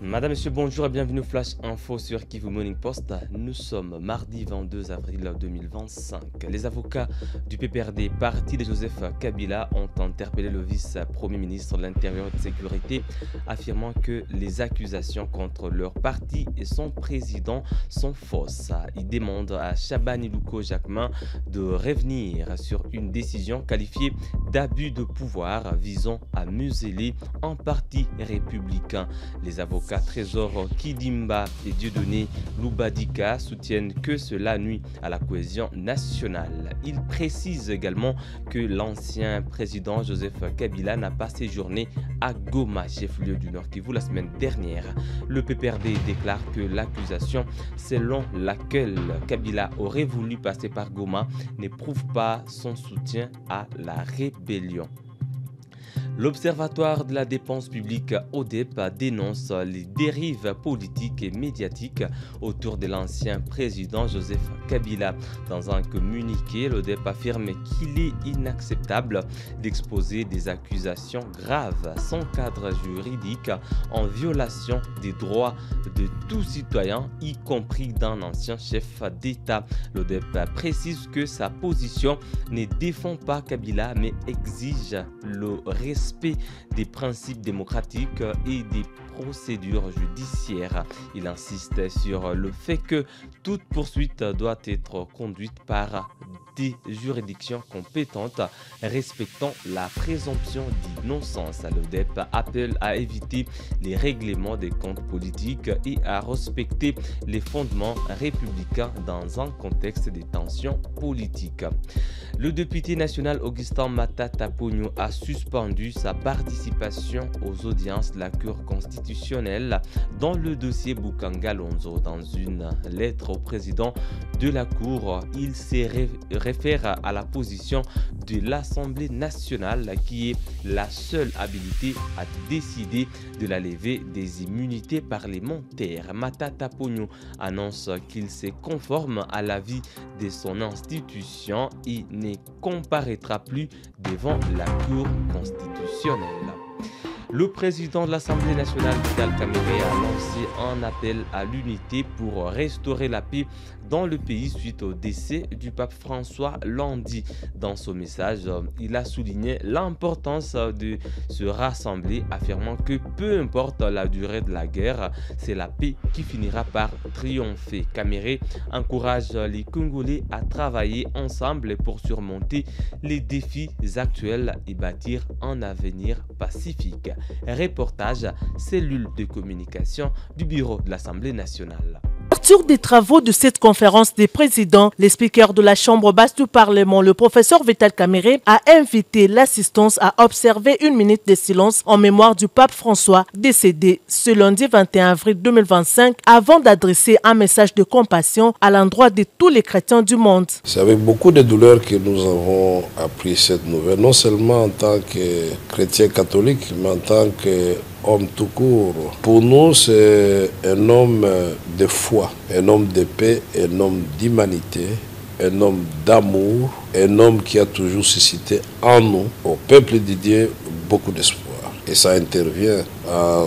Madame, Monsieur, bonjour et bienvenue au Flash Info sur Kivu Morning Post. Nous sommes mardi 22 avril 2025. Les avocats du PPRD, parti de Joseph Kabila, ont interpellé le vice-premier ministre de l'Intérieur et de Sécurité, affirmant que les accusations contre leur parti et son président sont fausses. Ils demandent à Chabani Louko Jacquemin de revenir sur une décision qualifiée d'abus de pouvoir visant à museler un parti républicain. Les avocats Trésor Kidimba et Dieudonné Loubadika soutiennent que cela nuit à la cohésion nationale. Ils précisent également que l'ancien président Joseph Kabila n'a pas séjourné à Goma, chef-lieu du Nord Kivu, la semaine dernière. Le PPRD déclare que l'accusation selon laquelle Kabila aurait voulu passer par Goma n'éprouve pas son soutien à la rébellion. L'Observatoire de la dépense publique ODEP dénonce les dérives politiques et médiatiques autour de l'ancien président Joseph Kabila. Dans un communiqué, l'ODEP affirme qu'il est inacceptable d'exposer des accusations graves sans cadre juridique en violation des droits de tout citoyen, y compris d'un ancien chef d'État. L'ODEP précise que sa position ne défend pas Kabila mais exige le respect des principes démocratiques et des procédures judiciaires. Il insiste sur le fait que toute poursuite doit être conduite par des juridictions compétentes respectant la présomption d'innocence. L'ODEP appelle à éviter les règlements des comptes politiques et à respecter les fondements républicains dans un contexte de tensions politiques. Le député national Augustin Matata Pogno a suspendu sa participation aux audiences de la Cour constitutionnelle dans le dossier Bukanga Lonzo. Dans une lettre au président de la Cour, il s'est réfère à la position de l'Assemblée nationale qui est la seule habilitée à décider de la levée des immunités parlementaires. Matata Pogno annonce qu'il se conforme à l'avis de son institution et ne comparaîtra plus devant la Cour constitutionnelle. Le président de l'Assemblée nationale, Vital Kamerhe, a lancé un appel à l'unité pour restaurer la paix dans le pays suite au décès du pape François lundi. Dans son message, il a souligné l'importance de se rassembler, affirmant que peu importe la durée de la guerre, c'est la paix qui finira par triompher. Kamerhe encourage les Congolais à travailler ensemble pour surmonter les défis actuels et bâtir un avenir pacifique. Reportage, cellule de communication du bureau de l'Assemblée nationale. Sur des travaux de cette conférence des présidents, le speaker de la Chambre basse du Parlement, le professeur Vital Kamerhe, a invité l'assistance à observer une minute de silence en mémoire du pape François, décédé ce lundi 21 avril 2025, avant d'adresser un message de compassion à l'endroit de tous les chrétiens du monde. C'est avec beaucoup de douleur que nous avons appris cette nouvelle, non seulement en tant que chrétien catholique, mais en tant que homme tout court. Pour nous, c'est un homme de foi, un homme de paix, un homme d'humanité, un homme d'amour, un homme qui a toujours suscité en nous, au peuple de Dieu, beaucoup d'espoir. Et ça intervient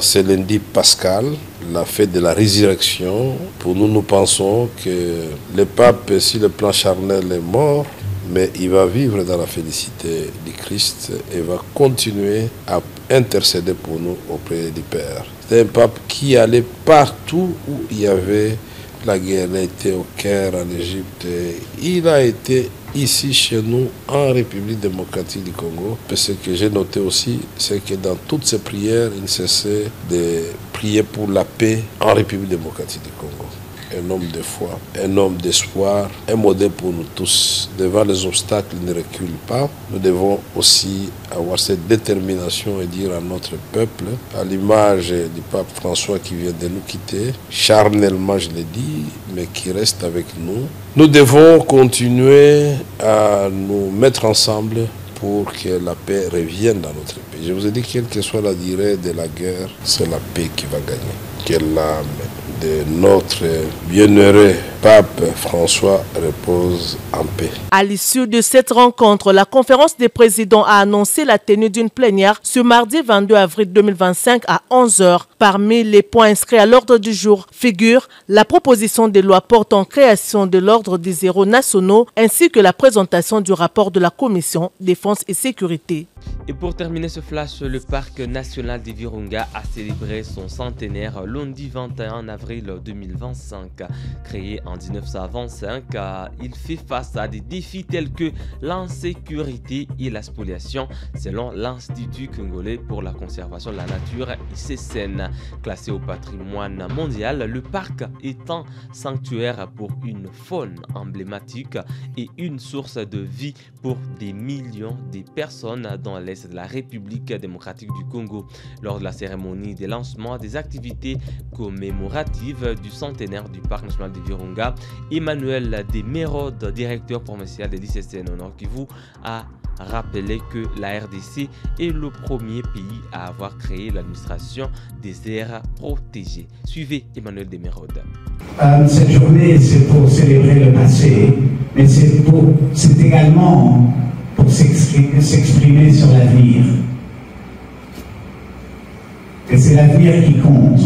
ce lundi pascal, la fête de la résurrection. Pour nous, nous pensons que le pape, si le plan charnel est mort, mais il va vivre dans la félicité du Christ et va continuer à intercéder pour nous auprès du Père. C'est un pape qui allait partout où il y avait la guerre. Il a été au Caire, en Égypte. Il a été ici chez nous en République démocratique du Congo. Ce que j'ai noté aussi, c'est que dans toutes ces prières, il ne cessait de prier pour la paix en République démocratique du Congo. Un homme de foi, un homme d'espoir, un modèle pour nous tous. Devant les obstacles, il ne recule pas. Nous devons aussi avoir cette détermination et dire à notre peuple, à l'image du pape François qui vient de nous quitter, charnellement je l'ai dit, mais qui reste avec nous. Nous devons continuer à nous mettre ensemble pour que la paix revienne dans notre pays. Je vous ai dit, quelle que soit la durée de la guerre, c'est la paix qui va gagner. Que l'âme de notre bienheureux pape François repose en paix. À l'issue de cette rencontre, la conférence des présidents a annoncé la tenue d'une plénière ce mardi 22 avril 2025 à 11 h. Parmi les points inscrits à l'ordre du jour figure la proposition de loi portant création de l'ordre des héros nationaux ainsi que la présentation du rapport de la commission défense et sécurité. Et pour terminer ce flash, le parc national de Virunga a célébré son centenaire lundi 21 avril 2025. Créé en 1925, il fait face à des défis tels que l'insécurité et la spoliation, selon l'Institut congolais pour la conservation de la nature ICCN. Classé au patrimoine mondial, le parc est un sanctuaire pour une faune emblématique et une source de vie pour des millions de personnes dans l'Est de la République démocratique du Congo. Lors de la cérémonie de lancement des activités commémoratives du centenaire du parc national de Virunga, Emmanuel Desmeraude, directeur provincial de l'ICCN au Nord Kivu, a rappelé que la RDC est le premier pays à avoir créé l'administration des aires protégées. Suivez Emmanuel Desmeraude. Cette journée, c'est pour célébrer le passé, mais c'est également pour s'exprimer sur l'avenir. Et c'est l'avenir qui compte.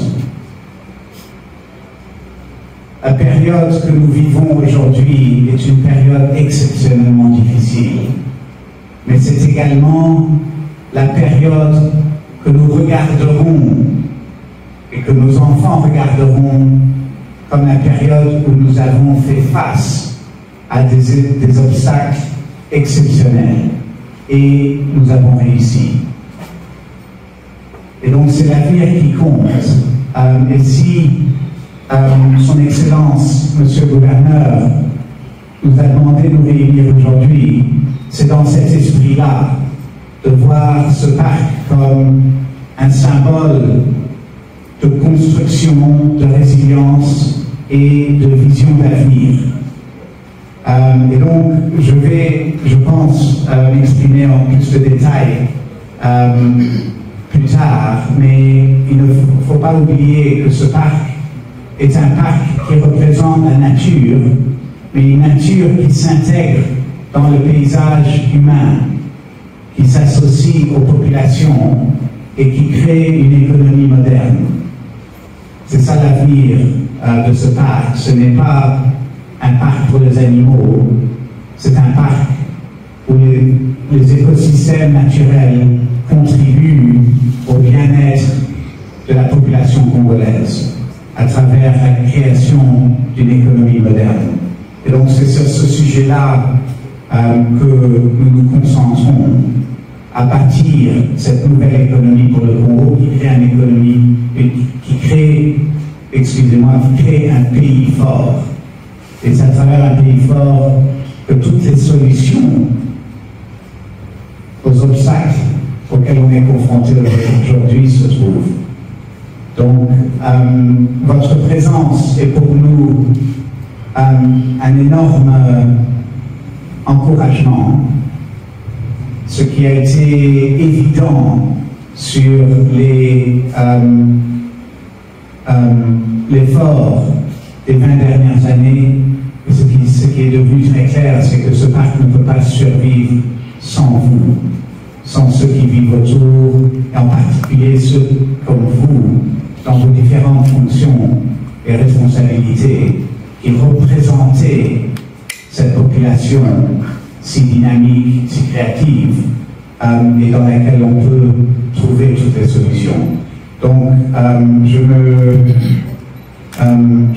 La période que nous vivons aujourd'hui est une période exceptionnellement difficile. Mais c'est également la période que nous regarderons et que nos enfants regarderont comme la période où nous avons fait face à des obstacles exceptionnels et nous avons réussi. Et donc c'est l'avenir qui compte. Et si Son Excellence, Monsieur le Gouverneur, nous a demandé de nous réunir aujourd'hui, c'est dans cet esprit-là de voir ce parc comme un symbole de construction, de résilience et de vision d'avenir. Et donc, je vais, je pense, m'exprimer en plus de détails plus tard, mais il ne faut pas oublier que ce parc est un parc qui représente la nature, mais une nature qui s'intègre dans le paysage humain, qui s'associe aux populations et qui crée une économie moderne. C'est ça l'avenir de ce parc. Ce n'est pas un parc pour les animaux, c'est un parc où les écosystèmes naturels contribuent au bien-être de la population congolaise à travers la création d'une économie moderne. Et donc c'est sur ce sujet-là que nous nous concentrons à bâtir cette nouvelle économie pour le Congo qui crée une économie, qui crée un pays fort. Et c'est à travers un pays fort que toutes les solutions aux obstacles auxquels on est confronté aujourd'hui se trouvent. Donc, votre présence est pour nous un énorme encouragement. Ce qui a été évident sur l'effort des 20 dernières années, et ce qui est devenu très clair, c'est que ce parc ne peut pas survivre sans vous, sans ceux qui vivent autour, et en particulier ceux comme vous, dans vos différentes fonctions et responsabilités, qui représentez cette population si dynamique, si créative, et dans laquelle on peut trouver toutes les solutions. Donc, je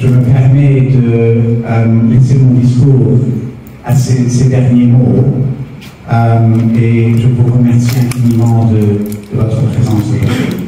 me permets de laisser mon discours à ces derniers mots, et je vous remercie infiniment de votre présence aujourd'hui.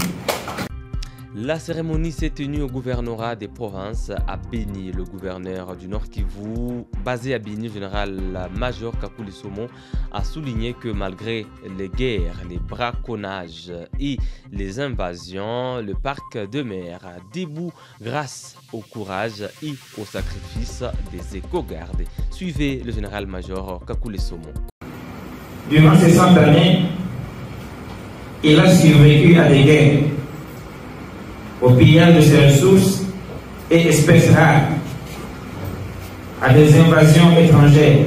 La cérémonie s'est tenue au gouvernorat des provinces à Béni. Le gouverneur du Nord Kivu, basé à Béni, général-major Kakule Somo, a souligné que malgré les guerres, les braconnages et les invasions, le parc demeure debout grâce au courage et au sacrifice des éco-gardes. Suivez le général-major Kakule Somo. Durant ces 100 années, il a survécu à des guerres, au pillage de ses ressources et espèces rares, à des invasions étrangères,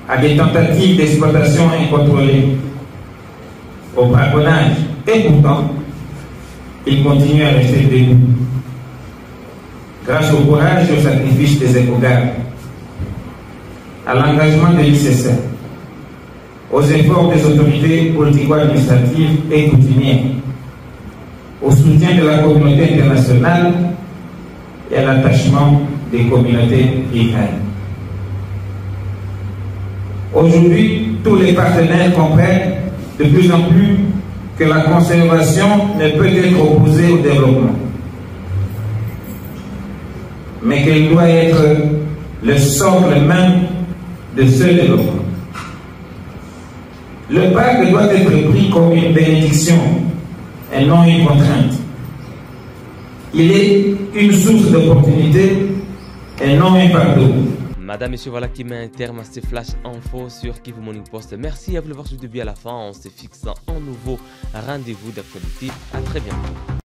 à des tentatives d'exploitation incontrôlée, au braconnage. Et pourtant, il continue à rester debout. Grâce au courage et au sacrifice des éco-gardes, à l'engagement de l'ICC, aux efforts des autorités politico-administratives et coutumières, au soutien de la communauté internationale et à l'attachement des communautés riveraines. Aujourd'hui, tous les partenaires comprennent de plus en plus que la conservation ne peut être opposée au développement, mais qu'elle doit être le socle même de ce développement. Le parc doit être pris comme une bénédiction et non une contrainte. Il est une source d'opportunité et non un fardeau. Madame, Monsieur, voilà qui met un terme à ces flash info sur Kivu Morning Post. Merci à vous de l'avoir suivi à la fin. On se fixe un nouveau rendez-vous d'actualité. À très bientôt.